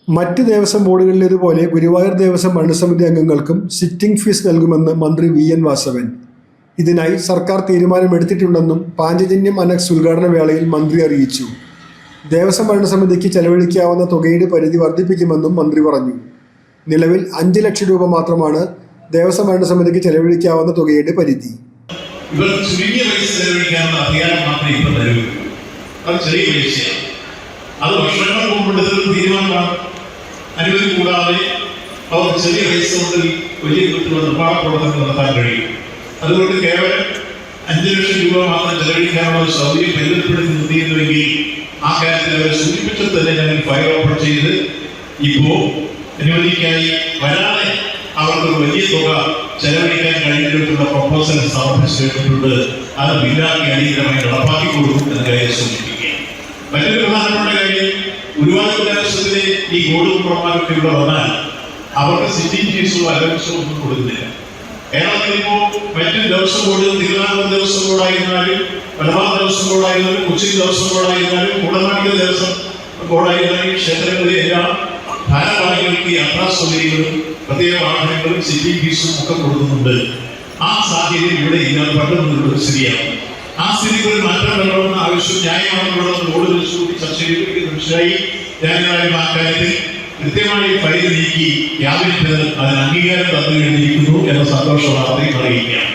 മറ്റ് ദേവസ്വം ബോർഡുകളിലേതുപോലെ ഗുരുവായൂർ ദേവസ്വം ഭരണസമിതി അംഗങ്ങൾക്കും സിറ്റിംഗ് ഫീസ് നൽകുമെന്ന് മന്ത്രി VN വാസവൻ. ഇതിനായി സർക്കാർ തീരുമാനമെടുത്തിട്ടുണ്ടെന്നും പാഞ്ചജന്യം അനക്സ് ഉദ്ഘാടന വേളയിൽ മന്ത്രി അറിയിച്ചു. ദേവസ്വം ഭരണസമിതിക്ക് ചെലവഴിക്കാവുന്ന തുകയുടെ പരിധി വർദ്ധിപ്പിക്കുമെന്നും മന്ത്രി പറഞ്ഞു. നിലവിൽ 5 ലക്ഷം രൂപ മാത്രമാണ് ദേവസ്വം ഭരണസമിതിക്ക് ചെലവഴിക്കാവുന്ന തുകയുടെ പരിധി. ഇവർ ചുരുങ്ങിയ പൈസ ചെലവഴിക്കാനുള്ള അധികാരം മാത്രമേ ഇപ്പോൾ തരൂ. അത് ചെറിയ പൈസയാണ്. അത് വർഷങ്ങൾ മുമ്പ് തീരുമാനമാണ്. അനുമതി കൂടാതെ അവർ ചെറിയ പൈസ കൊണ്ട് വലിയ തരത്തിലുള്ള നിർമ്മാണ പ്രവർത്തനങ്ങൾ നടത്താൻ കഴിയും. അതുകൊണ്ട് കേവലം 5 ലക്ഷം രൂപ മാത്രം ചെലവഴിക്കാനുള്ള സൗകര്യം പരിമിതപ്പെടുത്തി നിർത്തിയിരുന്നുവെങ്കിൽ ആ കാര്യത്തിൽ അവരെ സൂചിപ്പിച്ചത് തന്നെ ഞങ്ങൾ ഫയൽ ഓപ്പൺ ചെയ്ത് ഇപ്പോൾ അനുമതിക്കായി വരാതെ അവർക്കൊരു വലിയ തുക ചെലവഴിക്കാൻ കഴിഞ്ഞിട്ടുള്ള പ്രപ്പോസൽ സമർപ്പിച്ചിട്ടുണ്ട്. അത് ബില്ലാക്കി അടിയന്തരമായി നടപ്പാക്കി കൊടുക്കും എന്ന കാര്യം സൂചിപ്പിക്കുകയാണ്. മറ്റൊരു പ്രധാനപ്പെട്ട കാര്യം, ഗുരുവായൂർ ദേവസ്വത്തിലെ ഈ ബോർഡ് മെമ്പർമാരൊക്കെ ഇവിടെ വന്നാൽ അവർക്ക് സിറ്റിംഗ് ഫീസോ അലവൻസോ ഒന്നും കൊടുക്കുന്നില്ല. കേരളത്തിൽ ഇപ്പോൾ മറ്റു ദേവസ്വം ബോർഡ്, തിരുവനന്തപുരം ദേവസ്വം ബോർഡായിരുന്നാലും, മലബാർ ദേവസ്വം ബോർഡായിരുന്നാലും, കൊച്ചി ദേവസ്വം ബോർഡായിരുന്നാലും, കുടനാട്ടിലെ ദേവസ്വം ബോർഡായിരുന്നാലും ക്ഷേത്രങ്ങളിലെ എല്ലാം ഭാരവാഹികൾക്ക് യാത്രാ സൗകര്യങ്ങളും പ്രത്യേക വാഹനങ്ങളും സിറ്റിംഗ് ഫീസും ഒക്കെ കൊടുക്കുന്നുണ്ട്. ആ സാഹചര്യം ഇവിടെ ഇല്ലാതെ പണ്ടുള്ളത് ശരിയാണ്. ആ സ്ഥിതിക്ക് ഒരു മാറ്റം വരണമെന്ന ആവശ്യം ന്യായമാണെന്നുള്ളത് ബോർഡ് കൂടി ചർച്ച ചെയ്തിട്ട് മനസ്സിലായി. ന്യായമായ ആ കാര്യത്തിൽ കൃത്യമായി ഫയൽ നീക്കി ക്യാബിനറ്റ് അതിന് അംഗീകാരം തന്നു കഴിഞ്ഞിരിക്കുന്നു എന്ന സന്തോഷ വാർത്തയും അറിയിക്കുകയാണ്.